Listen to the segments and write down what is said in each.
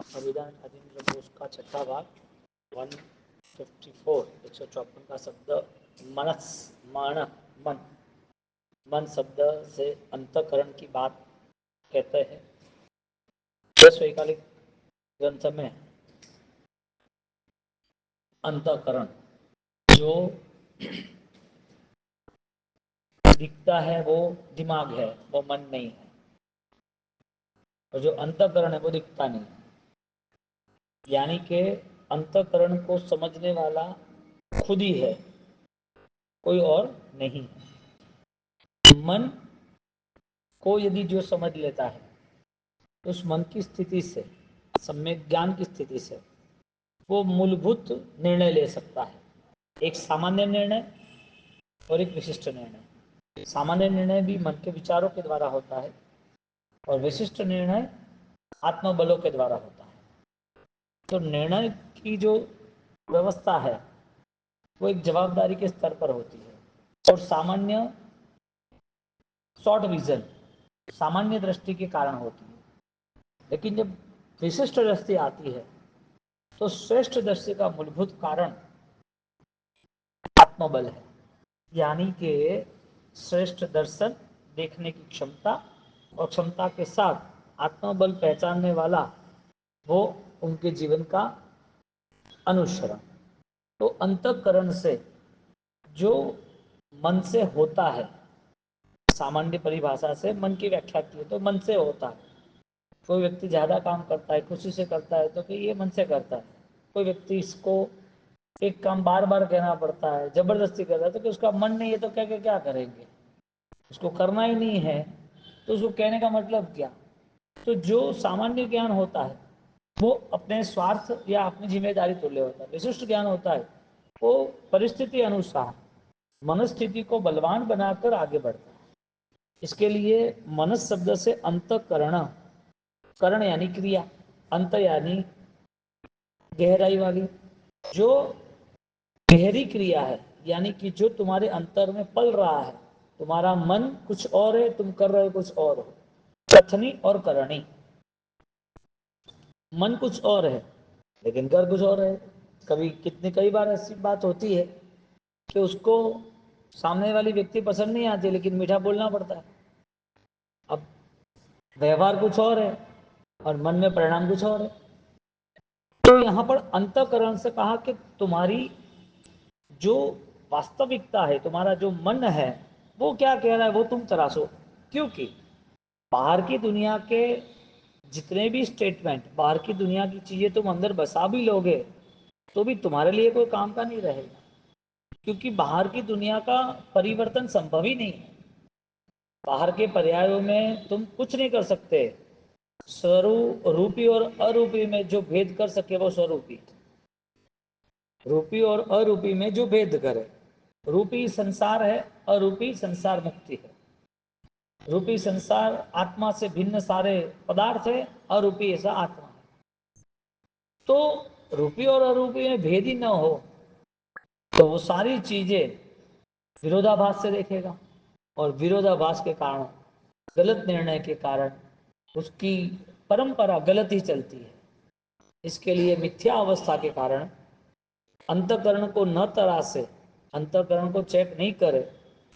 संविधान राजेंद्र बोस का छठा भाग 154 154 का शब्द मनस मन मन मन शब्द से अंतकरण की बात कहते हैं। वैकालिक ग्रंथ में अंतकरण जो दिखता है वो दिमाग है, वो मन नहीं है, और जो अंतकरण है वो दिखता नहीं है। यानी कि अंतकरण को समझने वाला खुद ही है, कोई और नहीं है। मन को यदि जो समझ लेता है तो उस मन की स्थिति से, सम्यक ज्ञान की स्थिति से वो मूलभूत निर्णय ले सकता है। एक सामान्य निर्णय और एक विशिष्ट निर्णय। सामान्य निर्णय भी मन के विचारों के द्वारा होता है और विशिष्ट निर्णय आत्मबलों के द्वारा होता है। तो निर्णय की जो व्यवस्था है वो एक जवाबदारी के स्तर पर होती है और सामान्य शॉर्ट विजन, सामान्य दृष्टि के कारण होती है। लेकिन जब विशिष्ट दृष्टि आती है तो श्रेष्ठ दृष्टि का मूलभूत कारण आत्मबल है। यानी कि श्रेष्ठ दर्शन, देखने की क्षमता, और क्षमता के साथ आत्मबल पहचानने वाला वो उनके जीवन का अनुसरण। तो अंतःकरण से जो मन से होता है, सामान्य परिभाषा से मन की व्याख्या की तो मन से होता है। कोई व्यक्ति ज्यादा काम करता है, खुशी से करता है तो कि ये मन से करता है। कोई व्यक्ति इसको एक काम बार बार कहना पड़ता है, जबरदस्ती कर रहा है, तो कि उसका मन नहीं है तो क्या करेंगे, उसको करना ही नहीं है तो उसको कहने का मतलब क्या। तो जो सामान्य ज्ञान होता है वो अपने स्वार्थ या अपनी जिम्मेदारी तुल्य होता है। विशिष्ट ज्ञान होता है वो परिस्थिति अनुसार मनस्थिति को बलवान बनाकर आगे बढ़ता है। इसके लिए मनस शब्द से अंतःकरण, करण यानी क्रिया, अंत यानी गहराई वाली, जो गहरी क्रिया है, यानी कि जो तुम्हारे अंतर में पल रहा है। तुम्हारा मन कुछ और है, तुम कर रहे कुछ और हो। कथनी और करणी, मन कुछ और है लेकिन कर कुछ और है। कई बार ऐसी बात होती है कि उसको सामने वाली व्यक्ति पसंद नहीं आती लेकिन मीठा बोलना पड़ता है। अब व्यवहार कुछ और है और मन में परिणाम कुछ और है। तो यहां पर अंतःकरण से कहा कि तुम्हारी जो वास्तविकता है, तुम्हारा जो मन है वो क्या कह रहा है वो तुम तराशो। क्योंकि बाहर की दुनिया के जितने भी स्टेटमेंट, बाहर की दुनिया की चीजें तुम अंदर बसा भी लोगे तो भी तुम्हारे लिए कोई काम का नहीं रहेगा, क्योंकि बाहर की दुनिया का परिवर्तन संभव ही नहीं है। बाहर के पर्यायों में तुम कुछ नहीं कर सकते। रूपी और अरूपी में जो भेद कर सके वो स्वरूपी, रूपी और अरूपी में जो भेद करे। रूपी संसार है, अरूपी संसार मुक्ति है। रूपी संसार आत्मा से भिन्न सारे पदार्थ है, अरूपी ऐसा आत्मा है। तो रूपी और अरूपी में भेद ही न हो तो वो सारी चीजें विरोधाभास से देखेगा, और विरोधाभास के कारण, गलत निर्णय के कारण उसकी परंपरा गलत ही चलती है। इसके लिए मिथ्या अवस्था के कारण अंतकरण को न तरासे, अंतकरण को चेक नहीं करे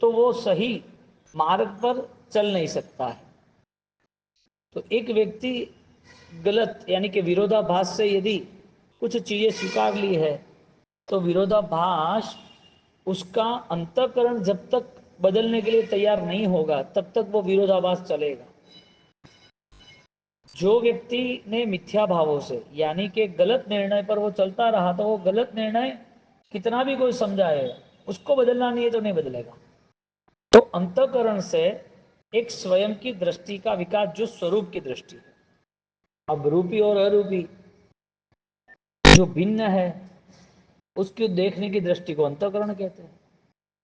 तो वो सही मार्ग पर चल नहीं सकता है। तो एक व्यक्ति गलत यानी कि विरोधाभास से यदि कुछ चीजें स्वीकार ली है तो विरोधाभास उसका अंतःकरण जब तक बदलने के लिए तैयार नहीं होगा तब तक वो विरोधाभास चलेगा। जो व्यक्ति ने मिथ्या भावों से यानी कि गलत निर्णय पर वो चलता रहा तो वो गलत निर्णय कितना भी कोई समझाएगा, उसको बदलना नहीं है तो नहीं बदलेगा। तो अंतःकरण से एक स्वयं की दृष्टि का विकास, जो स्वरूप की दृष्टि है। अब रूपी और अरूपी जो भिन्न है उसकी देखने की दृष्टि को अंतःकरण कहते हैं।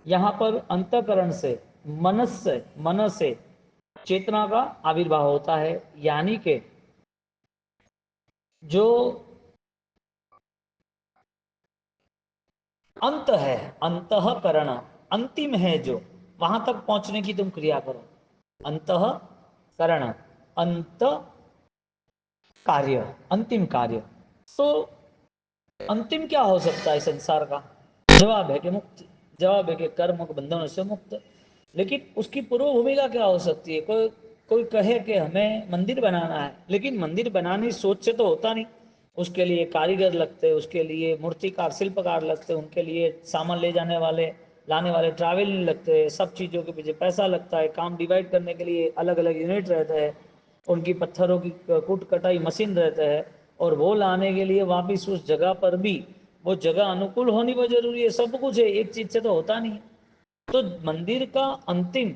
यहां पर अंतःकरण से, मन से चेतना का आविर्भाव होता है। यानी कि जो अंत है, अंतःकरण अंतिम है, जो वहां तक पहुंचने की तुम क्रिया करो। अंतःकरण, अंत कार्य, अंतिम कार्य। तो अंतिम क्या हो सकता है संसार का? जवाब है कि मुक्ति, जवाब है कि कर्म बंधनों से मुक्त। लेकिन उसकी पूर्व भूमिका क्या हो सकती है? कोई कोई कहे कि हमें मंदिर बनाना है, लेकिन मंदिर बनाने की सोच से तो होता नहीं। उसके लिए कारीगर लगते हैं, उसके लिए मूर्तिकार शिल्पकार लगते हैं, उनके लिए सामान ले जाने वाले लाने वाले ट्रैवल लगते हैं, सब चीज़ों के पीछे पैसा लगता है, काम डिवाइड करने के लिए अलग अलग यूनिट रहते हैं, उनकी पत्थरों की कूट कटाई मशीन रहते हैं, और वो लाने के लिए वापिस उस जगह पर भी वो जगह अनुकूल होनी वो जरूरी है। सब कुछ है, एक चीज से तो होता नहीं। तो मंदिर का अंतिम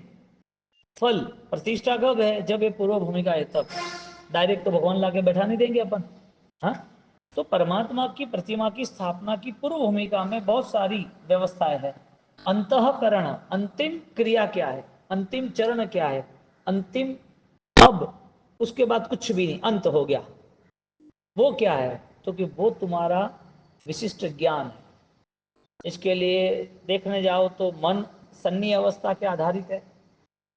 फल प्रतिष्ठा कब है? जब ये पूर्व भूमिका है तब। डायरेक्ट तो भगवान लाके बैठा नहीं देंगे अपन। हाँ, तो परमात्मा की प्रतिमा की स्थापना की पूर्व भूमिका में बहुत सारी व्यवस्थाएं है। अंतःकरण, अंतिम क्रिया क्या है, अंतिम चरण क्या है, अंतिम, अब उसके बाद कुछ भी नहीं, अंत हो गया, वो क्या है? तो कि वो तुम्हारा विशिष्ट ज्ञान है। इसके लिए देखने जाओ तो मन सन्नी अवस्था के आधारित है,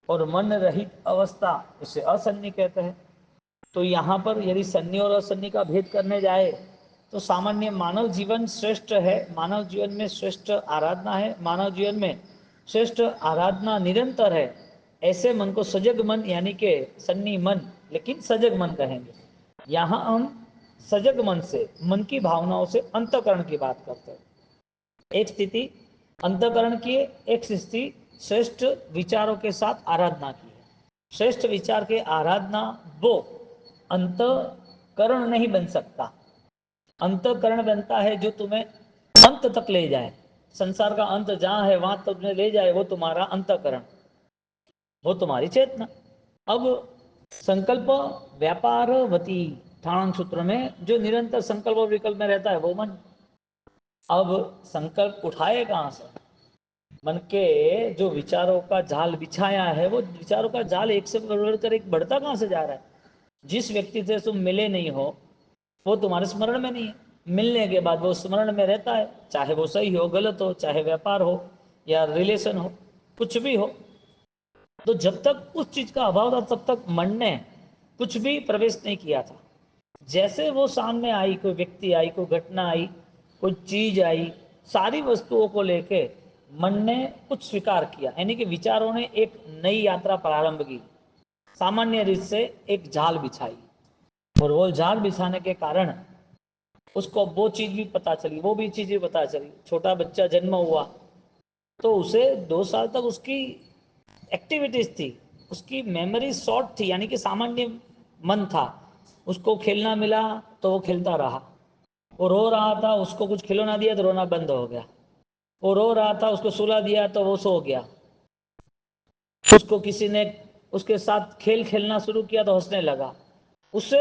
और मन रहित अवस्था उसे असन्नी कहते हैं। तो यहाँ पर यदि सन्नी और असन्नी का भेद करने जाए तो सामान्य मानव जीवन श्रेष्ठ है, मानव जीवन में श्रेष्ठ आराधना है, मानव जीवन में श्रेष्ठ आराधना निरंतर है। ऐसे मन को सजग मन, यानी कि सन्नी मन लेकिन सजग मन कहेंगे। यहाँ हम सजग मन से, मन की भावनाओं से अंतकरण की बात करते हैं। एक स्थिति अंतकरण की, एक स्थिति श्रेष्ठ विचारों के साथ आराधना की है। श्रेष्ठ विचार के आराधना वो अंतकरण नहीं बन सकता। अंतकरण बनता है जो तुम्हें अंत तक ले जाए, संसार का अंत जहां है वहां तुम्हें ले जाए, वो तुम्हारा अंतकरण, वो तुम्हारी चेतना। अब संकल्प व्यापारवती ठाण सूत्र में जो निरंतर संकल्प और विकल्प में रहता है वो मन। अब संकल्प उठाए कहां से? मन के जो विचारों का जाल बिछाया है, वो विचारों का जाल एक से बढ़कर एक बढ़ता कहां से जा रहा है? जिस व्यक्ति से तुम मिले नहीं हो वो तुम्हारे स्मरण में नहीं है, मिलने के बाद वो स्मरण में रहता है, चाहे वो सही हो गलत हो, चाहे व्यापार हो या रिलेशन हो, कुछ भी हो। तो जब तक उस चीज का अभाव था तब तक मन ने कुछ भी प्रवेश नहीं किया था। जैसे वो सामने आई, कोई व्यक्ति आई, कोई घटना आई, कोई चीज आई, सारी वस्तुओं को लेके मन ने कुछ स्वीकार किया, यानी कि विचारों ने एक नई यात्रा प्रारंभ की, सामान्य रीत से एक जाल बिछाई। और वो जाल बिछाने के कारण उसको वो चीज भी पता चली, वो भी चीज भी पता चली। छोटा बच्चा जन्म हुआ तो उसे 2 साल तक उसकी एक्टिविटीज थी, उसकी मेमोरी शॉर्ट थी, यानी कि सामान्य मन था। उसको खेलना मिला तो वो खेलता रहा, वो रो रहा था, उसको कुछ खिलौना दिया तो रोना बंद हो गया, वो रो रहा था, उसको सुला दिया तो वो सो गया, उसको किसी ने उसके साथ खेल खेलना शुरू किया तो हंसने लगा। उससे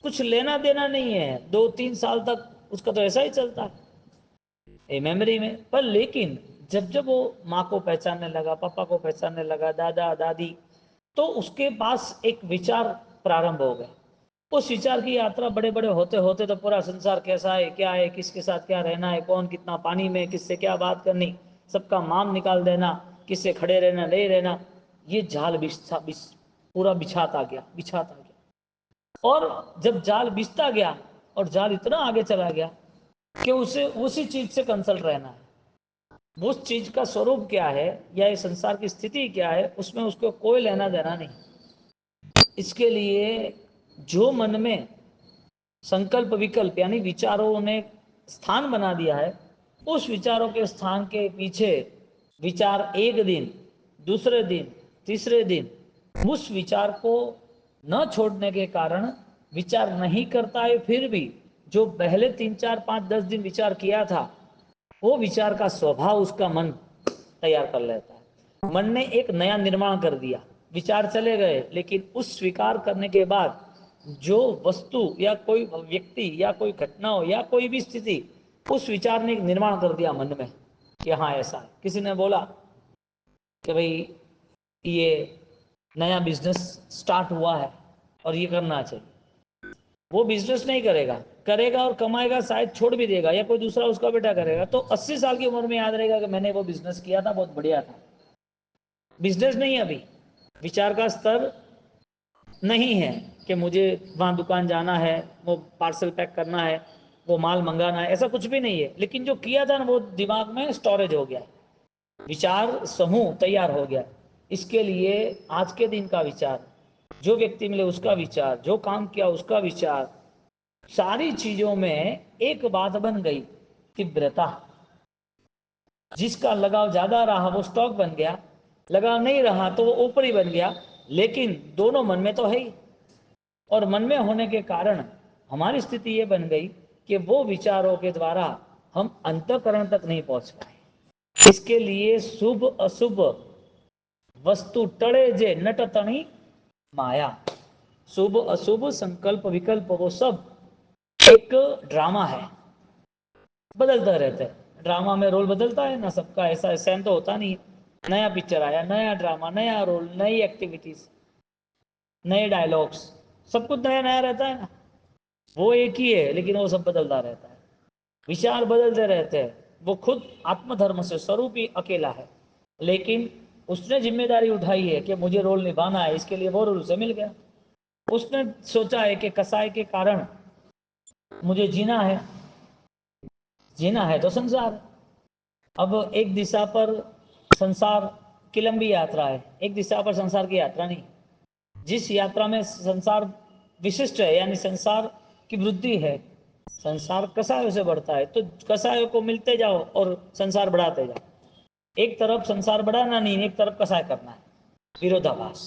कुछ लेना देना नहीं है, 2-3 साल तक उसका तो ऐसा ही चलता है ये मेमोरी में। पर लेकिन जब जब वो माँ को पहचानने लगा, पापा को पहचानने लगा, दादा दादी, तो उसके पास एक विचार प्रारंभ हो गए। उस विचार की यात्रा बड़े बड़े होते होते तो पूरा संसार कैसा है, क्या है, किसके साथ क्या रहना है, कौन कितना पानी में, किससे क्या बात करनी, सबका मान निकाल देना, किससे खड़े रहना नहीं रहना, ये जाल पूरा बिछाता गया, बिछाता गया। और जब जाल बिछता गया और जाल इतना आगे चला गया कि उसे उसी चीज से कंसल्ट रहना है, उस चीज का स्वरूप क्या है या इस संसार की स्थिति क्या है, उसमें उसको कोई लेना देना नहीं। इसके लिए जो मन में संकल्प विकल्प यानी विचारों ने स्थान बना दिया है, उस विचारों के स्थान के पीछे विचार एक दिन, दूसरे दिन, तीसरे दिन उस विचार को न छोड़ने के कारण विचार नहीं करता है, फिर भी जो पहले 3, 4, 5, 10 दिन विचार किया था वो विचार का स्वभाव उसका मन तैयार कर लेता है। मन ने एक नया निर्माण कर दिया, विचार चले गए, लेकिन उस स्वीकार करने के बाद जो वस्तु या कोई व्यक्ति या कोई घटना हो या कोई भी स्थिति, उस विचार ने एक निर्माण कर दिया मन में कि हाँ ऐसा है। किसी ने बोला कि भाई ये नया बिजनेस स्टार्ट हुआ है और ये करना चाहिए, वो बिजनेस नहीं करेगा, करेगा और कमाएगा, शायद छोड़ भी देगा या कोई दूसरा उसका बेटा करेगा, तो 80 साल की उम्र में याद रहेगा कि मैंने वो बिजनेस किया था, बहुत बढ़िया था। बिजनेस नहीं, अभी विचार का स्तर नहीं है, कि मुझे वहाँ दुकान जाना है, वो पार्सल पैक करना है, वो माल मंगाना है, ऐसा कुछ भी नहीं है। लेकिन जो किया था ना वो दिमाग में स्टोरेज हो गया, विचार समूह तैयार हो गया। इसके लिए आज के दिन का विचार, जो व्यक्ति मिले उसका विचार, जो काम किया उसका विचार, सारी चीजों में एक बात बन गई, तीव्रता। जिसका लगाव ज्यादा रहा वो स्टॉक बन गया, लगाव नहीं रहा तो वो ऊपरी बन गया, लेकिन दोनों मन में तो है ही। और मन में होने के कारण हमारी स्थिति ये बन गई कि वो विचारों के द्वारा हम अंतःकरण तक नहीं पहुंच पाए। इसके लिए शुभ अशुभ वस्तु टड़े जे नट तणी माया, शुभ अशुभ संकल्प विकल्प वो सब एक ड्रामा है, बदलता रहता है। ड्रामा में रोल बदलता है ना सबका, ऐसा सेम तो होता नहीं। नया पिक्चर आया, नया ड्रामा, नया रोल, नई एक्टिविटीज, नए डायलॉग्स, सब कुछ नया नया रहता है ना। वो एक ही है लेकिन वो सब बदलता रहता है, विचार बदलते रहते हैं। वो खुद आत्मधर्म से स्वरूप ही अकेला है, लेकिन उसने जिम्मेदारी उठाई है कि मुझे रोल निभाना है, इसके लिए वो रोल उसे मिल गया। उसने सोचा है कि कसाई के कारण मुझे जीना है, जीना है तो संसार। अब एक दिशा पर संसार की लंबी यात्रा है, एक दिशा पर संसार की यात्रा नहीं। जिस यात्रा में संसार विशिष्ट है, यानी संसार की वृद्धि है, संसार कसायों से बढ़ता है, तो कसायों को मिलते जाओ और संसार बढ़ाते जाओ। एक तरफ संसार बढ़ाना नहीं, एक तरफ कसाय करना है, विरोधाभास।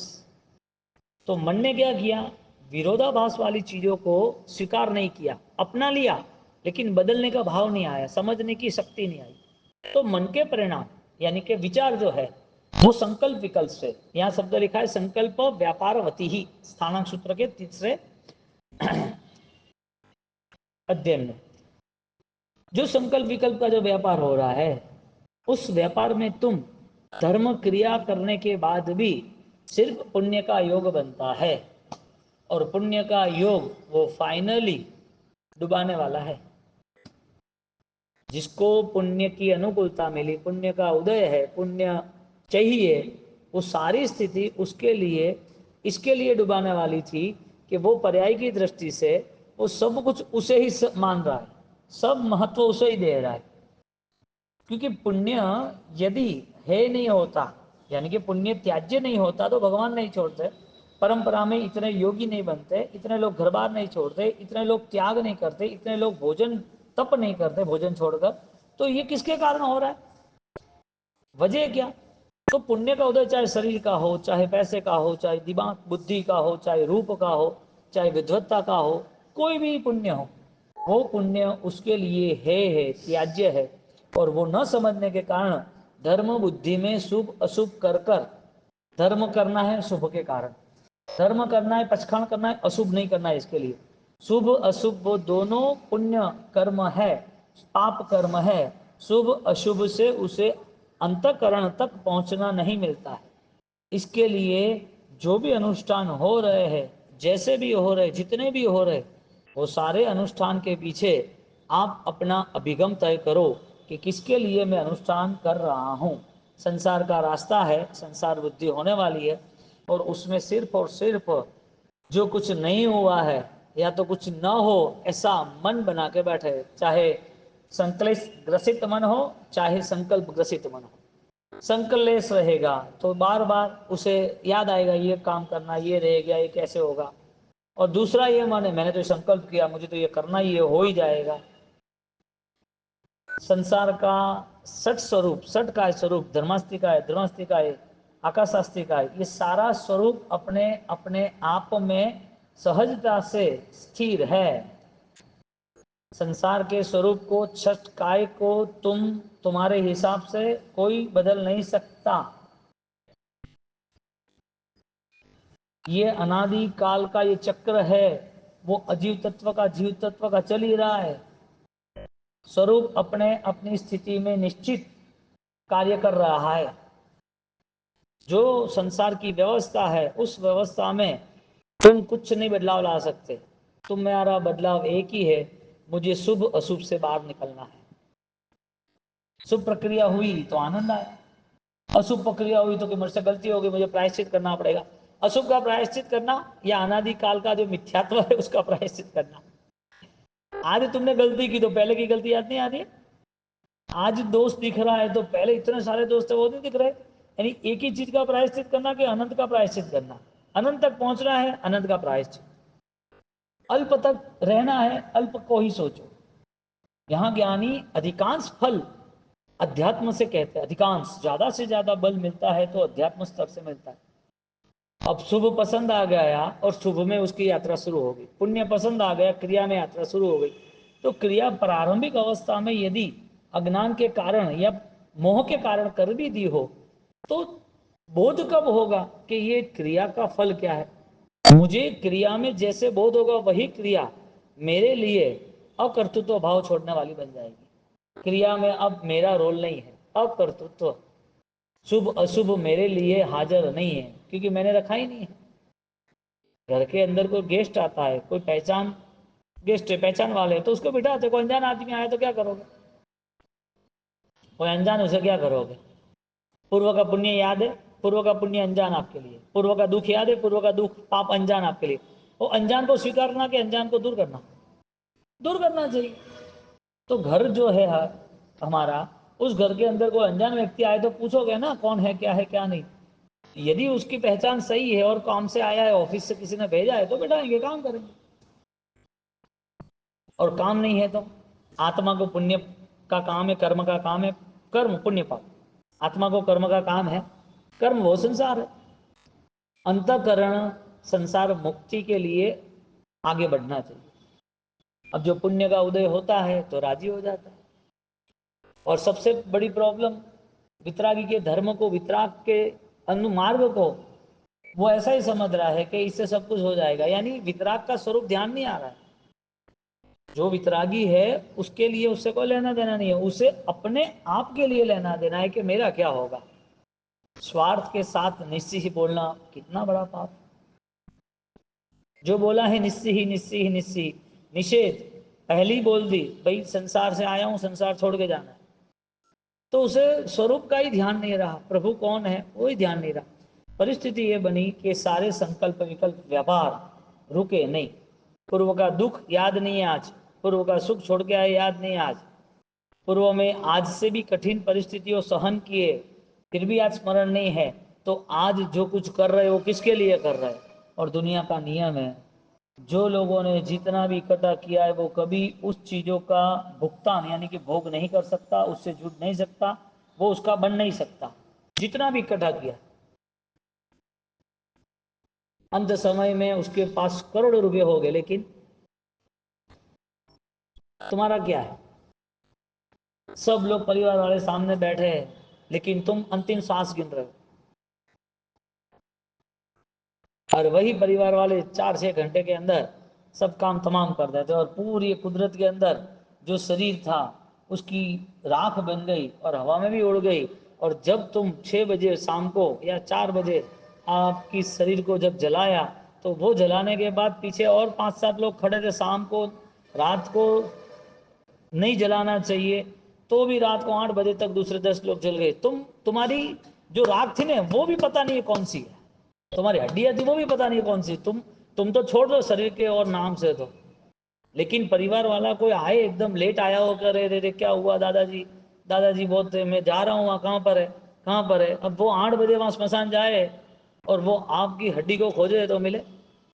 तो मन ने क्या किया, विरोधाभास वाली चीजों को स्वीकार नहीं किया, अपना लिया, लेकिन बदलने का भाव नहीं आया, समझने की शक्ति नहीं आई। तो मन के परिणाम यानी कि विचार जो है वो संकल्प विकल्प से, यहां शब्द लिखा है संकल्प व्यापारवती ही, स्थानांक सूत्र के तीसरे अध्ययन में। जो संकल्प विकल्प का जो व्यापार हो रहा है, उस व्यापार में तुम धर्म क्रिया करने के बाद भी सिर्फ पुण्य का योग बनता है, और पुण्य का योग वो फाइनली डुबाने वाला है। जिसको पुण्य की अनुकूलता मिली, पुण्य का उदय है, पुण्य चाहिए, वो सारी स्थिति उसके लिए इसके लिए डुबाने वाली थी कि वो पर्याय की दृष्टि से वो सब कुछ उसे ही मान रहा है, सब महत्व उसे ही दे रहा है। क्योंकि पुण्य यदि है नहीं होता, यानी कि पुण्य त्याज्य नहीं होता, तो भगवान नहीं छोड़ते, परंपरा में इतने योगी नहीं बनते, इतने लोग घर बार नहीं छोड़ते, इतने लोग त्याग नहीं करते, इतने लोग भोजन तप नहीं करते भोजन छोड़कर। तो ये किसके कारण हो रहा है, वजह क्या? तो पुण्य का उदय चाहे शरीर का हो, चाहे पैसे का हो, चाहे दिमाग बुद्धि का हो, चाहे रूप का हो, चाहे विद्वत्ता का हो, कोई भी पुण्य हो, वो पुण्य उसके लिए है त्याज्य है। और वो न समझने के कारण धर्म बुद्धि में शुभ अशुभ कर कर, धर्म करना है शुभ के कारण, धर्म करना है पचखंड करना है, अशुभ नहीं करना है। इसके लिए शुभ अशुभ वो दोनों पुण्य कर्म है, पाप कर्म है। शुभ अशुभ से उसे अंतकरण तक पहुंचना नहीं मिलता है। इसके लिए जो भी अनुष्ठान हो रहे हैं, जैसे भी हो रहे, जितने भी हो रहे, वो सारे अनुष्ठान के पीछे आप अपना अभिगम तय करो कि किसके लिए मैं अनुष्ठान कर रहा हूँ। संसार का रास्ता है, संसार बुद्धि होने वाली है, और उसमें सिर्फ और सिर्फ जो कुछ नहीं हुआ है या तो कुछ न हो ऐसा मन बना के बैठे, चाहे संकलेश ग्रसित मन हो, चाहे संकल्प ग्रसित मन हो। संकलेश रहेगा तो बार बार उसे याद आएगा ये काम करना, ये रह गया, ये कैसे होगा। और दूसरा ये मन है, मैंने तो संकल्प किया, मुझे तो ये करना ही है, हो ही जाएगा। संसार का सठ स्वरूप, सठ का स्वरूप धर्मास्तिका है, धर्मास्तिका है, आकाशास्तिका है, ये सारा स्वरूप अपने अपने आप में सहजता से स्थिर है। संसार के स्वरूप को, छठ काय को तुम्हारे हिसाब से कोई बदल नहीं सकता। ये अनादि काल का ये चक्र है, वो अजीव तत्व का जीव तत्व का चल ही रहा है। स्वरूप अपने अपनी स्थिति में निश्चित कार्य कर रहा है। जो संसार की व्यवस्था है उस व्यवस्था में तुम कुछ नहीं बदलाव ला सकते। तुम्हारा बदलाव एक ही है, मुझे शुभ अशुभ से बाहर निकलना है। शुभ प्रक्रिया हुई तो आनंद आया, अशुभ प्रक्रिया हुई तो कि मुझसे गलती होगी, मुझे प्रायश्चित करना पड़ेगा, अशुभ का प्रायश्चित करना या अनादि काल का जो मिथ्यात्व है उसका प्रायश्चित करना। आज तुमने गलती की तो पहले की गलती याद नहीं आ रही है। आज दोस्त दिख रहा है तो पहले इतने सारे दोस्त है वो नहीं दिख रहे। यानी एक ही चीज का प्रायश्चित करना कि अनंत का प्रायश्चित करना। अनंत तक पहुंचना है, अनंत का प्रायश्चित। अल्प तक रहना है, अल्प को ही सोचो। यहां ज्ञानी अधिकांश फल अध्यात्म से कहते हैं। अधिकांश, ज्यादा से ज्यादा बल मिलता है तो अध्यात्म स्तर से मिलता है। अब शुभ पसंद आ गया और शुभ में उसकी यात्रा शुरू हो गई। पुण्य पसंद आ गया, क्रिया में यात्रा शुरू हो गई। तो क्रिया प्रारंभिक अवस्था में यदि अज्ञान के कारण या मोह के कारण कर भी दी हो तो बोध कब होगा कि ये क्रिया का फल क्या है। मुझे क्रिया में जैसे बोध होगा वही क्रिया मेरे लिए अकर्तृत्व भाव छोड़ने वाली बन जाएगी। क्रिया में अब मेरा रोल नहीं है, अकर्तृत्व, शुभ अशुभ मेरे लिए हाजिर नहीं है क्योंकि मैंने रखा ही नहीं है। घर के अंदर कोई गेस्ट आता है, कोई पहचान गेस्ट है, पहचान वाले तो उसको बिठाते। कोई अनजान आदमी आया तो क्या करोगे? कोई अनजान उसे क्या करोगे? पूर्व का पुण्य याद है, पूर्व का पुण्य अनजान आपके लिए। पूर्व का दुख याद है, पूर्व का दुख पाप अनजान आपके लिए। वो अनजान को स्वीकारना कि अनजान को दूर करना? दूर करना चाहिए। तो घर जो है हमारा, उस घर के अंदर कोई अनजान व्यक्ति आए तो पूछोगे ना कौन है, क्या है, क्या नहीं। यदि उसकी पहचान सही है और काम से आया है, ऑफिस से किसी ने भेजा है तो बैठाएंगे, काम करेंगे। और काम नहीं है तो आत्मा को पुण्य का काम है, कर्म का काम है, कर्म पुण्य पाप। आत्मा को कर्म का काम है, कर्म वो संसार है। अंतःकरण संसार मुक्ति के लिए आगे बढ़ना चाहिए। अब जो पुण्य का उदय होता है तो राजी हो जाता है। और सबसे बड़ी प्रॉब्लम वितरागी के धर्म को, वितराग के अनुमार्ग को वो ऐसा ही समझ रहा है कि इससे सब कुछ हो जाएगा। यानी वितराग का स्वरूप ध्यान नहीं आ रहा है। जो वितरागी है उसके लिए उससे कोई लेना देना नहीं है, उसे अपने आप के लिए लेना देना है कि मेरा क्या होगा। स्वार्थ के साथ निश्चय ही बोलना कितना बड़ा पाप। जो बोला है निश्चय ही, निश्चय ही, निश्चय ही, निषेध पहली बोल दी, भाई संसार से आया हूं, संसार छोड़ के जाना है, तो उसे स्वरूप का ही ध्यान नहीं रहा, प्रभु कौन है वो ही ध्यान नहीं रहा। परिस्थिति ये बनी कि सारे संकल्प विकल्प व्यापार रुके नहीं। पूर्व का दुख याद नहीं है आज, पूर्व का सुख छोड़ के आए याद नहीं आज, पूर्व में आज से भी कठिन परिस्थितियों सहन किए फिर भी आज स्मरण नहीं है। तो आज जो कुछ कर रहे हो किसके लिए कर रहे हैं? और दुनिया का नियम है, जो लोगों ने जितना भी इकट्ठा किया है वो कभी उस चीजों का भुगतान यानी कि भोग नहीं कर सकता, उससे जुड़ नहीं सकता, वो उसका बन नहीं सकता जितना भी इकट्ठा किया। अंत समय में उसके पास करोड़ों रुपए हो गए, लेकिन तुम्हारा क्या है? सब लोग परिवार वाले सामने बैठे हैं लेकिन तुम अंतिम सांस गिन रहे हो। और वही परिवार वाले 4-6 घंटे के अंदर सब काम तमाम कर देते। और पूरी कुदरत के अंदर जो शरीर था उसकी राख बन गई और हवा में भी उड़ गई। और जब तुम 6 बजे शाम को या 4 बजे आपकी शरीर को जब जलाया तो वो जलाने के बाद पीछे और 5-7 लोग खड़े थे। शाम को, रात को नहीं जलाना चाहिए तो भी रात को 8 बजे तक दूसरे 10 लोग जल गए। तुम्हारी जो राख थी ना वो भी पता नहीं है कौन सी है, तुम्हारी हड्डियां थी वो भी पता नहीं कौन सी। तुम तो छोड़ दो शरीर के और नाम से तो, लेकिन परिवार वाला कोई आए एकदम लेट आया हो कर रे रे क्या हुआ दादाजी, दादाजी बहुत मैं जा रहा हूँ वहाँ, कहाँ पर है, कहाँ पर है। अब वो 8 बजे वहाँ स्मशान जाए और वो आपकी हड्डी को खोजे तो मिले,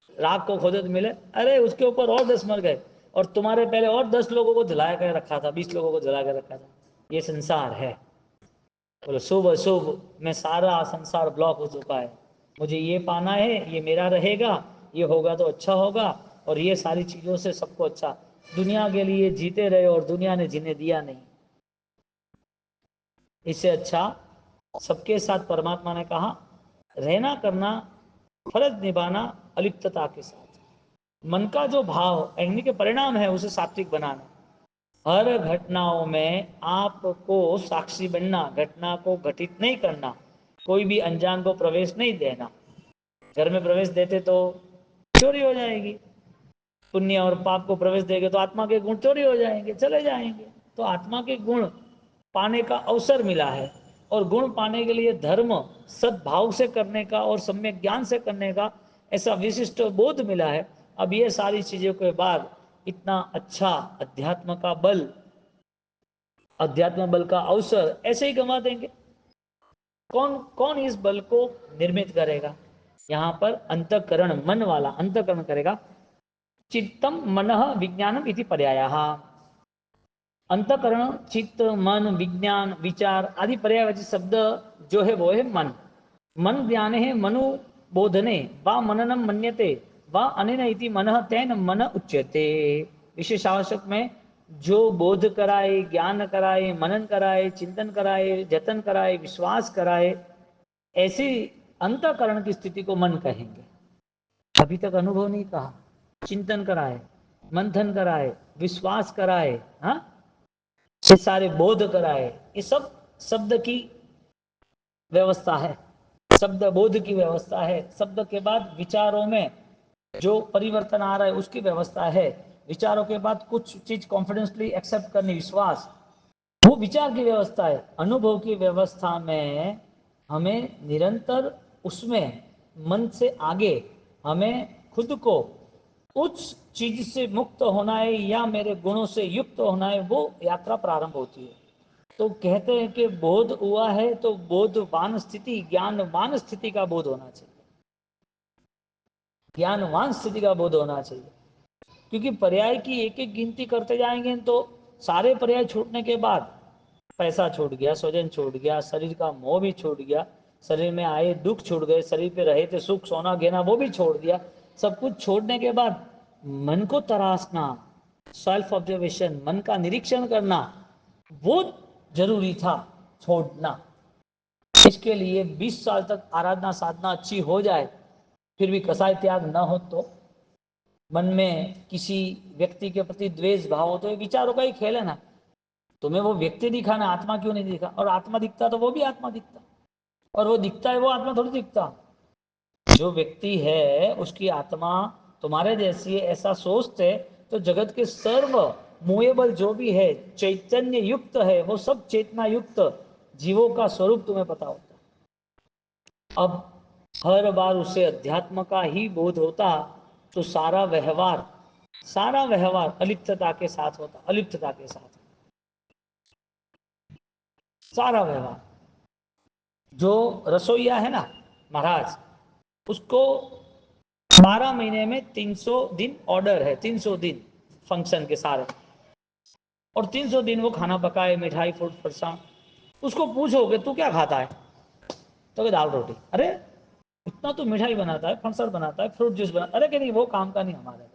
राख को खोजे तो मिले, अरे उसके ऊपर और 10 मर गए और तुम्हारे पहले और 10 लोगों को जला कर रखा था, 20 लोगों को जला कर रखा था। ये संसार है। बोलो शुभ अशुभ में सारा संसार ब्लॉक हो चुका है। मुझे ये पाना है, ये मेरा रहेगा, ये होगा तो अच्छा होगा, और ये सारी चीज़ों से सबको अच्छा। दुनिया के लिए जीते रहे और दुनिया ने जीने दिया नहीं। इससे अच्छा सबके साथ परमात्मा ने कहा रहना करना, फर्ज निभाना अलिप्तता के साथ। मन का जो भाव अग्नि के परिणाम है उसे सात्विक बनाना। हर घटनाओं में आपको साक्षी बनना, घटना को घटित नहीं करना, कोई भी अनजान को प्रवेश नहीं देना। घर में प्रवेश देते तो चोरी हो जाएगी, पुण्य और पाप को प्रवेश देंगे तो आत्मा के गुण चोरी हो जाएंगे, चले जाएंगे। तो आत्मा के गुण पाने का अवसर मिला है और गुण पाने के लिए धर्म सद्भाव से करने का और सम्यक ज्ञान से करने का ऐसा विशिष्ट बोध मिला है। अब ये सारी चीजों के बाद इतना अच्छा अध्यात्म बल का अवसर ऐसे ही गंवा देंगे? कौन कौन इस बल को निर्मित करेगा? यहां पर अंतःकरण, मन वाला अंतःकरण करेगा। चित्तम मनः विज्ञानम इति पर्यायः। अंतःकरण, चित्त, मन, विज्ञान, विचार आदि पर्यायवाची शब्द जो है वो है मन। मन ज्ञान है मनु बोधने वा मननम मन्यते वा अनेन इति मनः तेन मन उच्यते। विशेष आवश्यक में जो बोध कराए, ज्ञान कराए, मनन कराए, चिंतन कराए, जतन कराए, विश्वास कराए, ऐसी अंतःकरण की स्थिति को मन कहेंगे। अभी तक अनुभव नहीं कहा। चिंतन कराए, मंथन कराए, विश्वास कराए, हाँ, ये सारे बोध कराए, ये सब शब्द की व्यवस्था है, शब्द बोध की व्यवस्था है। शब्द के बाद विचारों में जो परिवर्तन आ रहा है उसकी व्यवस्था है। विचारों के बाद कुछ चीज कॉन्फिडेंसली एक्सेप्ट करनी, विश्वास, वो विचार की व्यवस्था है। अनुभव की व्यवस्था में हमें निरंतर उसमें मन से आगे हमें खुद को उस चीज से मुक्त होना है या मेरे गुणों से युक्त होना है, वो यात्रा प्रारंभ होती है। तो कहते हैं कि बोध हुआ है तो बोधवान स्थिति, ज्ञानवान स्थिति का बोध होना चाहिए, ज्ञानवान स्थिति का बोध होना चाहिए। क्योंकि पर्याय की एक एक गिनती करते जाएंगे तो सारे पर्याय छूटने के बाद पैसा छूट गया, स्वजन छूट गया, शरीर का मोह भी छूट गया, शरीर में आए दुख छूट गए, शरीर पे रहे थे सुख सोना घेना वो भी छोड़ दिया। सब कुछ छोड़ने के बाद मन को तराशना, सेल्फ ऑब्जर्वेशन, मन का निरीक्षण करना, वो जरूरी था छोड़ना। इसके लिए 20 साल तक आराधना साधना अच्छी हो जाए फिर भी कसाय त्याग न हो तो, मन में किसी व्यक्ति के प्रति द्वेष भाव हो तो ये विचारों का ही खेल है ना। तुम्हें वो व्यक्ति दिखा ना, आत्मा क्यों नहीं दिखा? और आत्मा दिखता तो वो भी आत्मा दिखता, और वो दिखता है वो आत्मा थोड़ी दिखता। जो व्यक्ति है उसकी आत्मा तुम्हारे जैसी है ऐसा सोचते तो जगत के सर्व मूएबल जो भी है चैतन्य युक्त है वो सब चेतना युक्त जीवों का स्वरूप तुम्हें पता होता। अब हर बार उसे अध्यात्म का ही बोध होता तो सारा व्यवहार अलिप्तता के साथ होता, अलिप्तता के साथ सारा व्यवहार। जो रसोईया है ना महाराज, उसको 12 महीने में 300 दिन ऑर्डर है, 300 दिन फंक्शन के सारे, और 300 दिन वो खाना पकाए, मिठाई फ्रूट फरसाण। उसको पूछोगे तू क्या खाता है तो दाल रोटी। अरे इतना तो मिठाई बनाता है, फंक्शन बनाता है, फ्रूट जूस बनाता, अरे कि नहीं वो काम का नहीं हमारे,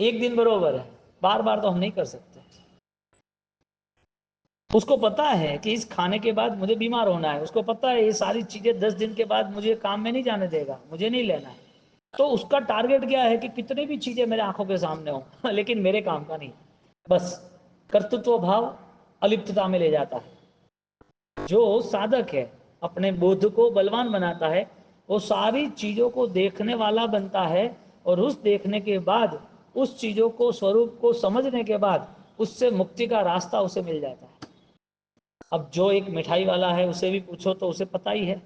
एक दिन बरोबर है, बार बार तो हम नहीं कर सकते। उसको पता है कि इस खाने के बाद मुझे बीमार होना है, उसको पता है ये सारी चीजें 10 दिन के बाद मुझे काम में नहीं जाने देगा, मुझे नहीं लेना है। तो उसका टारगेट क्या है कि कितनी भी चीजें मेरे आंखों के सामने हो लेकिन मेरे काम का नहीं। बस कर्तृत्व भाव अलिप्तता में ले जाता है। जो साधक है अपने बोध को बलवान बनाता है, वो सारी चीजों को देखने वाला बनता है, और उस देखने के बाद उस चीजों को स्वरूप को समझने के बाद उससे मुक्ति का रास्ता उसे मिल जाता है। अब जो एक मिठाई वाला है उसे भी पूछो तो उसे पता ही है,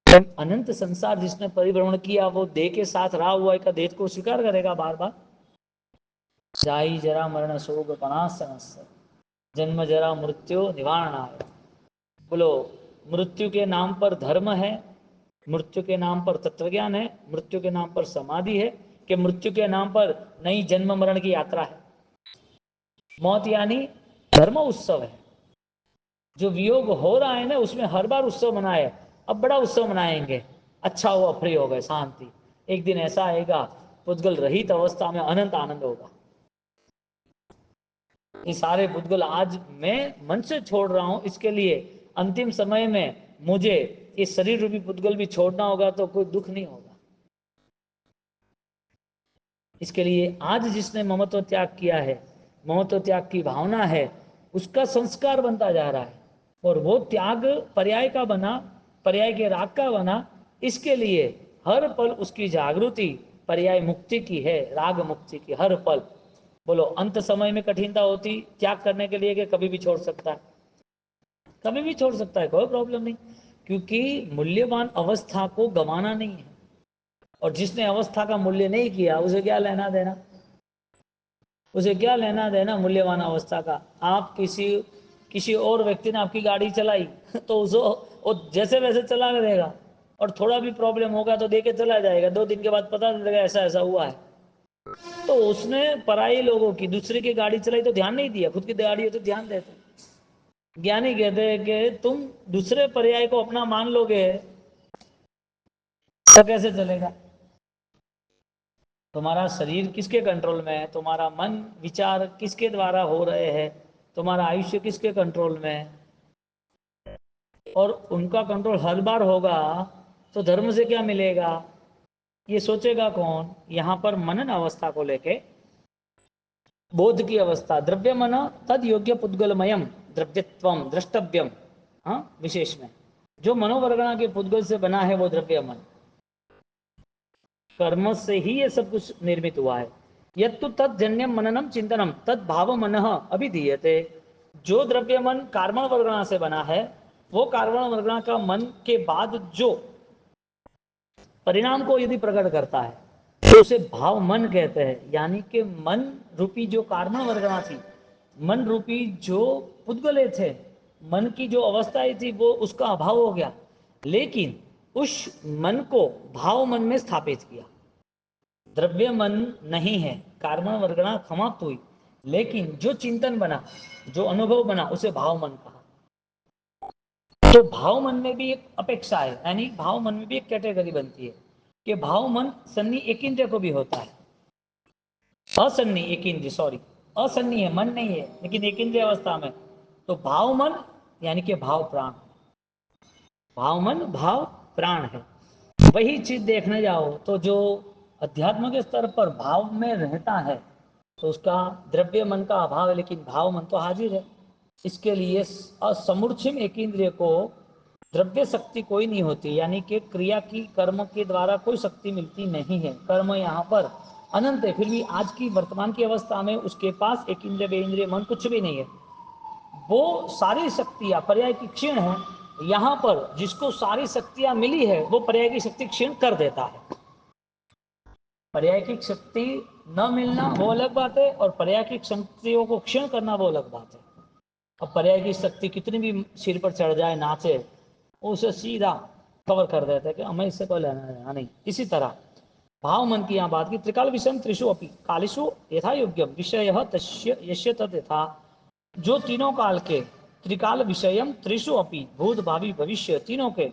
अनंत संसार जिसने परिभ्रमण किया वो देह के साथ रहा हुआ एक देह को स्वीकार करेगा बार बार। जाई जरा मरण शोक पनासनस जन्म जरा मृत्यु निवारणाय। बोलो, मृत्यु के नाम पर धर्म है, मृत्यु के नाम पर तत्वज्ञान है, मृत्यु के नाम पर समाधि है, कि मृत्यु के नाम पर नई जन्म मरण की यात्रा है। मौत यानी धर्म उत्सव है। जो वियोग हो रहा है ना उसमें हर बार उत्सव मनाए, अब बड़ा उत्सव मनाएंगे, अच्छा हो अफ्री हो गए शांति। एक दिन ऐसा आएगा पुद्गल रहित अवस्था में अनंत आनंद होगा। ये सारे पुद्गल आज मैं मन से छोड़ रहा हूं, इसके लिए अंतिम समय में मुझे ये शरीर रूपी पुद्गल भी छोड़ना होगा तो कोई दुख नहीं होगा। इसके लिए आज जिसने ममत्व त्याग किया है, ममत्व त्याग की भावना है, उसका संस्कार बनता जा रहा है, और वो त्याग पर्याय का बना, पर्याय के राग का बना। इसके लिए हर पल उसकी जागृति पर्याय मुक्ति की है, राग मुक्ति की हर पल। बोलो, अंत समय में कठिनता होती त्याग करने के लिए कि कभी भी छोड़ सकता है? कभी भी छोड़ सकता है, कोई प्रॉब्लम नहीं, क्योंकि मूल्यवान अवस्था को गंवाना नहीं है। और जिसने अवस्था का मूल्य नहीं किया उसे क्या लेना देना, उसे क्या लेना देना मूल्यवान अवस्था का। आप किसी और व्यक्ति ने आपकी गाड़ी चलाई तो उसको वो जैसे वैसे चला देगा, और थोड़ा भी प्रॉब्लम होगा तो देके चला जाएगा, 2 दिन के बाद पता चलेगा ऐसा ऐसा हुआ है। तो उसने पराई लोगों की, दूसरे की गाड़ी चलाई तो ध्यान नहीं दिया, खुद की गाड़ी हो तो ध्यान देते। ज्ञानी कहते हैं कि तुम दूसरे पर्याय को अपना मान लोगे तो कैसे चलेगा। तुम्हारा शरीर किसके कंट्रोल में है, तुम्हारा मन विचार किसके द्वारा हो रहे हैं, तुम्हारा आयुष्य किसके कंट्रोल में है, और उनका कंट्रोल हर बार होगा तो धर्म से क्या मिलेगा, ये सोचेगा कौन। यहां पर मनन अवस्था को लेके बोध की अवस्था, द्रव्य मन तद योग्य पुद्गलमयम द्रव्यत्वम द्रष्टव्यम। हाँ, विशेष में जो मनोवर्गणा के पुद्गल से बना है वो द्रव्य मन, कर्म से ही ये सब कुछ निर्मित हुआ है। यत्तु तत्जन्यम मननम चिंतनम तद भाव मन अभिधीयते। जो द्रव्य मन कार्बन वर्गणा से बना है, वो कार्बन वर्गणा का मन के बाद जो परिणाम को यदि प्रकट करता है तो उसे भाव मन कहते हैं। यानी कि मन रूपी जो कार्बन वर्गणा थी, मन रूपी जो पुद्गले थे, मन की जो अवस्थाएं थी, वो उसका अभाव हो गया, लेकिन उस मन को भाव मन में स्थापित किया। द्रव्य मन नहीं है, कार्बन वर्गणा समाप्त हुई, लेकिन जो चिंतन बना, जो अनुभव बना, उसे भाव मन कहा। तो भाव मन में भी एक अपेक्षा है, यानी भाव मन में भी एक कैटेगरी बनती है कि भाव मन सन्नी एक इंद्रिय को भी होता है, असन्नी एक इंद्रिय, सॉरी असन्नी है, मन नहीं है लेकिन एक इंद्रिय अवस्था में। तो भाव मन यानी कि भाव प्राण, भाव मन भाव प्राण है। वही चीज देखने जाओ तो जो अध्यात्म के स्तर पर भाव में रहता है तो उसका द्रव्य मन का अभाव है, लेकिन भाव मन तो हाजिर है। इसके लिए असमूर्छिम एक इंद्रिय को द्रव्य शक्ति कोई नहीं होती, यानी कि क्रिया की कर्म के द्वारा कोई शक्ति मिलती नहीं है। कर्म यहाँ पर अनंत है, फिर भी आज की वर्तमान की अवस्था में उसके पास एक इंद्रिय बे इंद्रिय मन कुछ भी नहीं है। वो सारी शक्तियां पर्याय की क्षीण है। यहाँ पर जिसको सारी शक्तियां मिली है वो पर्याय की शक्ति क्षीण कर देता है। पर्याय की शक्ति न मिलना वो अलग बात है, और पर्याय की शक्तियों को क्षीण करना वो अलग बात है। अब पर्याय की शक्ति कितनी भी सिर पर चढ़ जाए, नाचे, उसे सीधा कवर कर देते हैं कि हमें इससे कोई लेना देना नहीं। इसी तरह भाव मन की यहाँ बात की, त्रिकाल विषय त्रिषु अपि कालिषु यथा योग्यम विषय तस्य यश्य तद यथा। जो तीनों काल के त्रिकाल विषयम त्रिषु अपि भूत भावी भविष्य तीनों के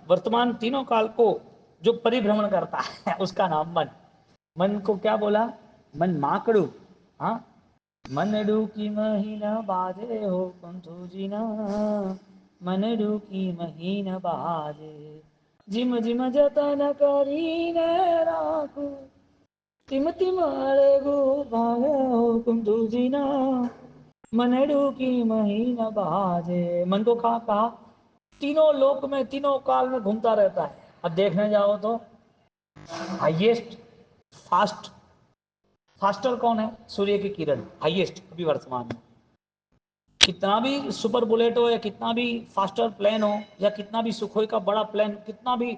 वर्तमान तीनों काल को जो परिभ्रमण करता है उसका नाम मन। मन को क्या बोला, मन माकड़ू। हाँ, मनडू की महीना बाजे हो कंथुजीना, मनडू की महीना बाजे, जिम जिम जतन करीने राखू, तिम तिम अड़गू भागे हो कंथुजीना, मनडू की महीना बाजे। मन को कहा तीनों लोक में तीनों काल में घूमता रहता है। अब देखने जाओ तो हाईएस्ट फास्टर कौन है, सूर्य की किरण हाईएस्ट अभी वर्तमान में। कितना भी सुपर बुलेट हो, या कितना भी फास्टर प्लेन हो, या कितना भी सुखोई का बड़ा प्लेन, कितना भी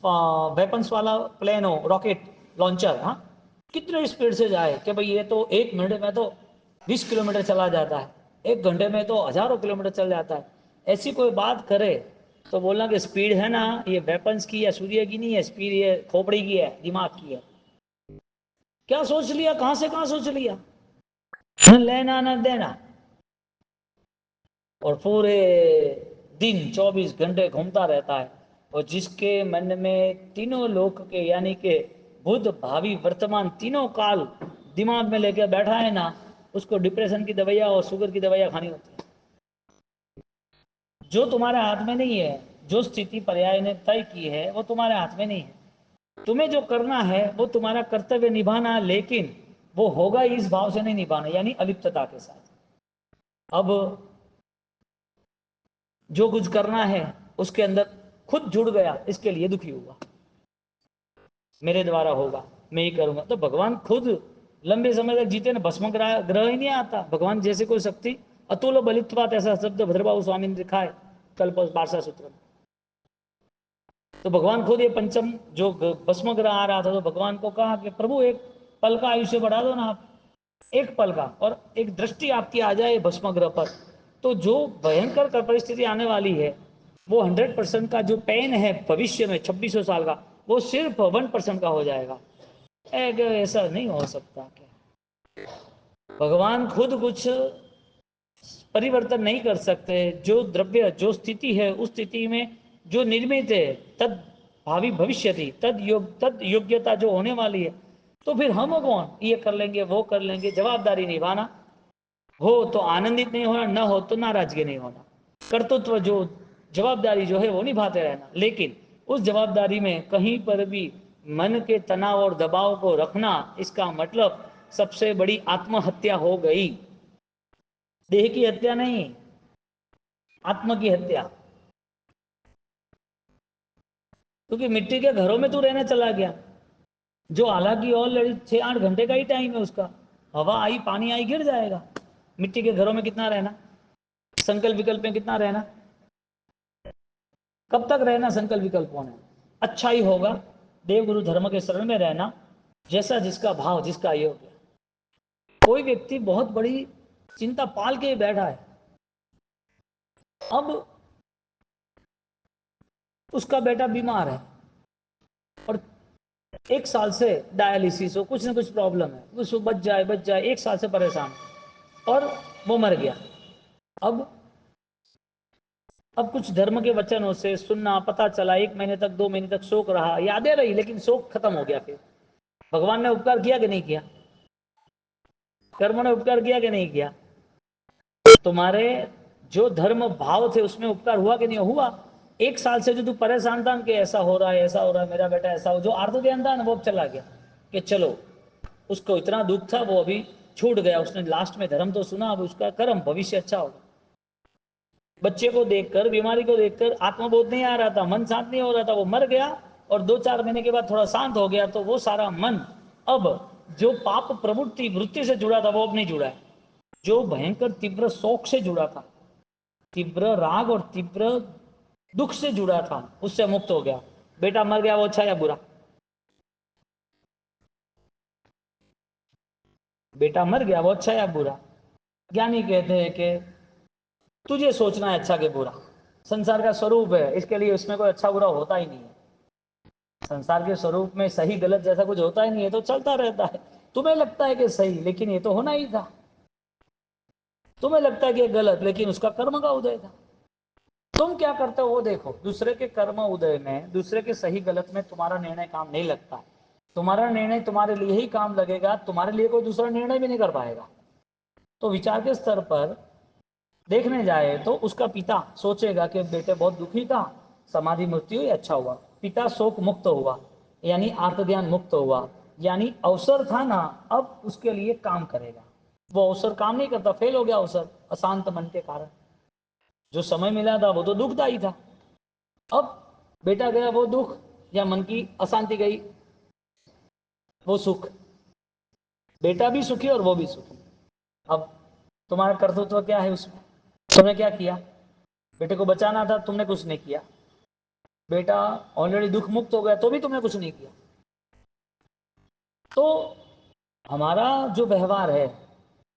वेपन्स वाला प्लेन हो, रॉकेट लॉन्चर, हाँ, कितने स्पीड से जाए कि भाई ये तो 1 मिनट में तो 20 किलोमीटर चला जाता है, 1 घंटे में तो हजारों किलोमीटर चल जाता है। ऐसी कोई बात करे तो बोलना कि स्पीड है ना, ये वेपन्स की या सूर्य की नहीं है, स्पीड ये खोपड़ी की है, दिमाग की है। क्या सोच लिया, कहां से कहां सोच लिया, न लेना न देना, और पूरे दिन 24 घंटे घूमता रहता है। और जिसके मन में तीनों लोक के यानी कि भूत भावी वर्तमान तीनों काल दिमाग में लेकर बैठा है ना, उसको डिप्रेशन की दवाइयाँ और शुगर की दवाइयाँ खानी होती है। जो तुम्हारे हाथ में नहीं है, जो स्थिति पर्याय ने तय की है वो तुम्हारे हाथ में नहीं है। तुम्हें जो करना है वो तुम्हारा कर्तव्य निभाना, लेकिन वो होगा इस भाव से नहीं निभाना, यानी अलिप्तता के साथ। अब जो कुछ करना है उसके अंदर खुद जुड़ गया, इसके लिए दुखी हुआ, मेरे द्वारा होगा, मैं ही करूंगा। तो भगवान खुद लंबे समय तक जीते ना, भस्म ग्रह ही नहीं आता। भगवान जैसे कोई शक्ति अतुल बलित्वात ऐसा शब्द भद्रबाहु स्वामी ने लिखा है कल्प 12 सूत्र में। तो भगवान खुद ये पंचम जो भस्म ग्रह आ रहा था तो भगवान को कहा कि प्रभु एक पल का आयुष्य बढ़ा दो ना आप, एक पल का, और एक दृष्टि आपकी आ जाए भस्म ग्रह पर, तो जो भयंकर परिस्थिति आने वाली है वो 100% का जो पेन है भविष्य में 2600 साल का, वो सिर्फ 1% का हो जाएगा। ऐसा नहीं हो सकता क्या? भगवान खुद कुछ परिवर्तन नहीं कर सकते। जो द्रव्य जो स्थिति है उस स्थिति में जो निर्मित है तद भावी भविष्य थी तद योग्यता जो होने वाली है, तो फिर हम कौन ये कर लेंगे वो कर लेंगे। जवाबदारी निभाना हो तो आनंदित नहीं होना, न हो तो नाराजगी नहीं होना। कर्तृत्व जो जवाबदारी जो है वो निभाते रहना, लेकिन उस जवाबदारी में कहीं पर भी मन के तनाव और दबाव को रखना, इसका मतलब सबसे बड़ी आत्महत्या हो गई। देह की हत्या नहीं, आत्म की हत्या। क्योंकि मिट्टी के घरों में तू रहने चला गया, जो हालांकि ऑलरेडी 6-8 घंटे का ही टाइम है उसका, हवा आई पानी आई गिर जाएगा। मिट्टी के घरों में कितना रहना, संकल्प विकल्प में कितना रहना, कब तक रहना संकल्प विकल्पों में? अच्छा ही होगा देवगुरु धर्म के शरण में रहना, जैसा जिसका भाव जिसका योग्य। कोई व्यक्ति बहुत बड़ी चिंता पाल के बैठा है, अब उसका बेटा बीमार है और 1 साल से डायलिसिस हो, कुछ ना कुछ प्रॉब्लम है, उसको बच जाए 1 साल से परेशान, और वो मर गया। अब कुछ धर्म के वचनों से सुनना पता चला, 1 महीने तक 2 महीने तक शोक रहा, यादें रही, लेकिन शोक खत्म हो गया। फिर भगवान ने उपकार किया कि नहीं किया? कर्म ने उपकार किया कि नहीं किया? तुम्हारे जो धर्म भाव थे उसमें उपकार हुआ कि नहीं हुआ? 1 साल से जो तू परेशान था कि ऐसा हो रहा है ऐसा हो रहा है, मेरा बेटा ऐसा हो, जो आर्थ ध्यान था ना वो अब चला गया कि चलो, उसको इतना दुख था वो अभी छूट गया, उसने लास्ट में धर्म तो सुना, अब उसका कर्म भविष्य अच्छा होगा। बच्चे को देखकर, बीमारी को देखकर आत्मबोध नहीं आ रहा था, मन शांत नहीं हो रहा था, वो मर गया, और 2-4 महीने के बाद थोड़ा शांत हो गया, तो वो सारा मन अब जो पाप प्रवृत्ति वृत्ति से जुड़ा था वो अब नहीं जुड़ा है। जो भयंकर तीव्र शोक से जुड़ा था, तीव्र राग और तीव्र दुख से जुड़ा था, उससे मुक्त हो गया। बेटा मर गया, वो अच्छा या बुरा? बेटा मर गया, वो अच्छा या बुरा? ज्ञानी कहते हैं कि तुझे सोचना है अच्छा कि बुरा, संसार का स्वरूप है, इसके लिए उसमें कोई अच्छा बुरा होता ही नहीं है। संसार के स्वरूप में सही गलत जैसा कुछ होता ही नहीं है, तो चलता रहता है। तुम्हें लगता है कि सही, लेकिन ये तो होना ही था। तुम्हें लगता है कि गलत, लेकिन उसका कर्म का उदय था। तुम क्या करते हो वो देखो। दूसरे के कर्म उदय में, दूसरे के सही गलत में तुम्हारा निर्णय काम नहीं लगता। तुम्हारा निर्णय तुम्हारे लिए ही काम लगेगा, तुम्हारे लिए कोई दूसरा निर्णय भी नहीं कर पाएगा। तो विचार के स्तर पर देखने जाए तो उसका पिता सोचेगा कि बेटे बहुत दुखी था, समाधि मृत्यु हुई, अच्छा हुआ। पिता शोक मुक्त हुआ, यानी आर्त ध्यान मुक्त हुआ, यानी अवसर था ना, अब उसके लिए काम करेगा। वो अवसर काम नहीं करता, फेल हो गया अवसर अशांत मन के कारण। जो समय मिला था वो तो दुखदायी था, अब बेटा गया वो दुख, या मन की अशांति गई वो सुख। बेटा भी सुखी और वो भी सुखी। अब तुम्हारा कर्तृत्व क्या है उसमें? तुमने क्या किया? बेटे को बचाना था, तुमने कुछ नहीं किया। बेटा ऑलरेडी दुख मुक्त हो गया, तो भी तुमने कुछ नहीं किया। तो हमारा जो व्यवहार है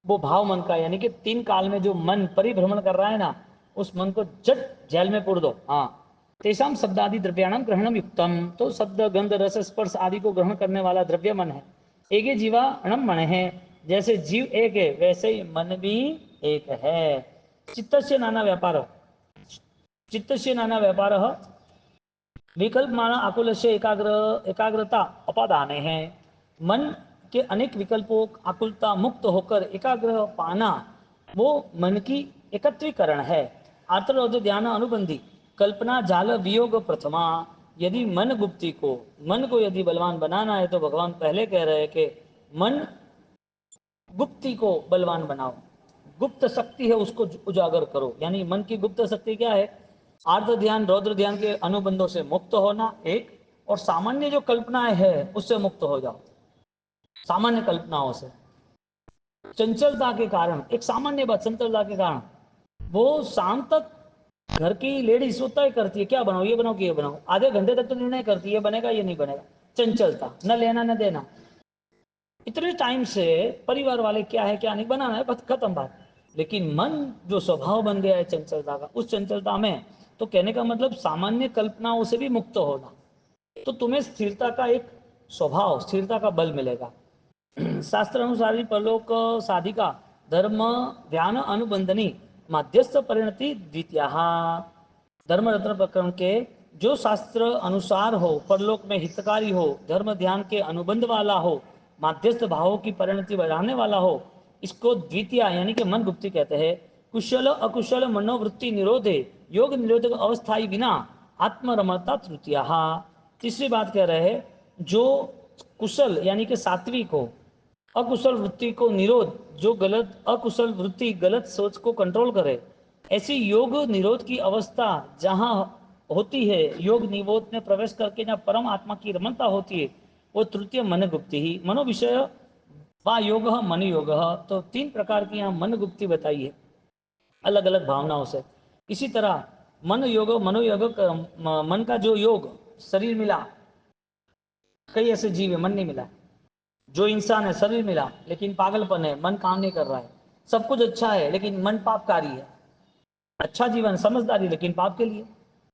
वो भाव मन का, यानी कि 3 काल में जो मन परिभ्रमण कर रहा है ना, उस मन को जट जेल में पुर दो। हाँ, तेषाम शब्द आदि द्रव्याणाम ग्रहणम युक्तम, तो शब्द गंध रस स्पर्श आदि को ग्रहण करने वाला द्रव्य मन है। एक जीवा अणम मन है, जैसे जीव एक है वैसे ही मन भी एक है। चित्त से नाना व्यापार, चित्त से नाना व्यापार विकल्प माना आकुल से एकाग्रता अपादान है। मन के अनेक विकल्पों आकुलता मुक्त होकर एकाग्र पाना, वो मन की एकत्रीकरण है। आर्तरोध ध्यान अनुबंधी कल्पना जाल वियोग प्रथमा। यदि मन को यदि बलवान बनाना है तो भगवान पहले कह रहे हैं कि मन गुप्ति को बलवान बनाओ, गुप्त शक्ति है उसको उजागर करो। यानी मन की गुप्त शक्ति क्या है? आर्द्र ध्यान रौद्र ध्यान के अनुबंधों से मुक्त होना एक, और सामान्य जो कल्पनाएं है उससे मुक्त हो जाओ, सामान्य कल्पनाओं से। चंचलता के कारण, एक सामान्य बात, चंचलता के कारण वो शाम तक घर की लेडीज वो तय करती है क्या बनाओ, ये बनाओ कि ये बनाओ, आधे घंटे तक तो निर्णय करती है ये बनेगा ये नहीं बनेगा। चंचलता, न लेना न देना, इतने टाइम से परिवार वाले क्या है क्या नहीं बनाना है, बस खत्म बात। लेकिन मन जो स्वभाव बन गया है चंचलता का, उस चंचलता में तो कहने का मतलब सामान्य कल्पनाओं से भी मुक्त होना, तो तुम्हें स्थिरता का एक स्वभाव, स्थिरता का बल मिलेगा। शास्त्र अनुसार परलोक साधिका धर्म ध्यान अनुबंधनी माध्यस्थ परिणति द्वितीया। धर्म रत्न प्रकरण के जो शास्त्र अनुसार हो, परलोक में हितकारी हो, धर्म ध्यान के अनुबंध वाला हो, माध्यस्थ भावों की परिणति बढ़ाने वाला हो, इसको द्वितीय यानी कि मन गुप्ति कहते हैं। कुशल अकुशल मनोवृत्ति निरोधे योग निरोधक अवस्थाई बिना आत्मरमता तृतीया। तीसरी बात कह रहे हैं, जो कुशल यानी कि सात्विक हो, अकुशल वृत्ति को निरोध, जो गलत अकुशल वृत्ति गलत सोच को कंट्रोल करे, ऐसी योग निरोध की अवस्था जहां होती है, योग निरोध में प्रवेश करके जहां परम आत्मा की रमणता होती है, वो तृतीय मन गुप्ति ही। मनो विषय वा योग मन योग, तो तीन प्रकार की यहाँ मन गुप्ति बताई है अलग अलग भावनाओं से। इसी तरह मन योग मनोयोग, मन का जो योग, शरीर मिला, कई ऐसे जीव है मन नहीं मिला, जो इंसान है शरीर मिला लेकिन पागलपन है, मन काम नहीं कर रहा है, सब कुछ अच्छा है लेकिन मन पापकारी है, अच्छा जीवन समझदारी लेकिन पाप के लिए,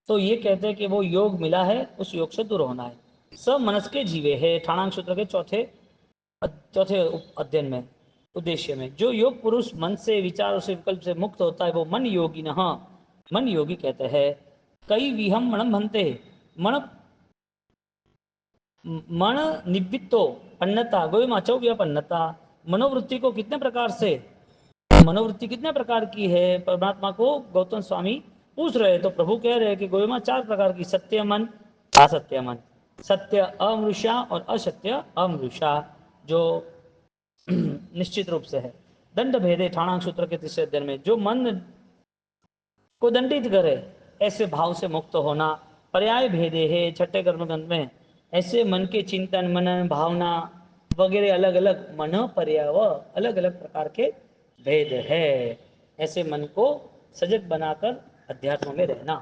तो ये कहते हैं कि वो योग मिला है, उस योग से दूर होना है। सब मनस के जीवे है, ठाणांग सूत्र के चौथे अध्ययन में, उद्देश्य में, जो योग पुरुष मन से विचारों से विकल्प से मुक्त होता है वो मन योगी न, मन योगी कहते हैं। कई विहम मणम भनते, मन मन निवृत्तो अन्नता गोई माचो पन्नता। मनोवृत्ति को कितने प्रकार से, मनोवृत्ति कितने प्रकार की है, परमात्मा को गौतम स्वामी पूछ रहे, तो प्रभु कह रहे हैं कि गोविमा चार प्रकार की, सत्य मन, असत्य मन, सत्य अमृषा और असत्य अमृषा, जो निश्चित रूप से है। दंड भेदे ठाणांग सूत्र के तीसरे अध्ययन में, जो मन को दंडित करे ऐसे भाव से मुक्त होना। पर्याय भेदे है छठे कर्मगंध में, ऐसे मन के चिंतन मनन भावना वगैरह अलग अलग मन पर्याय अलग अलग प्रकार के भेद है, ऐसे मन को सजग बनाकर अध्यात्म में रहना।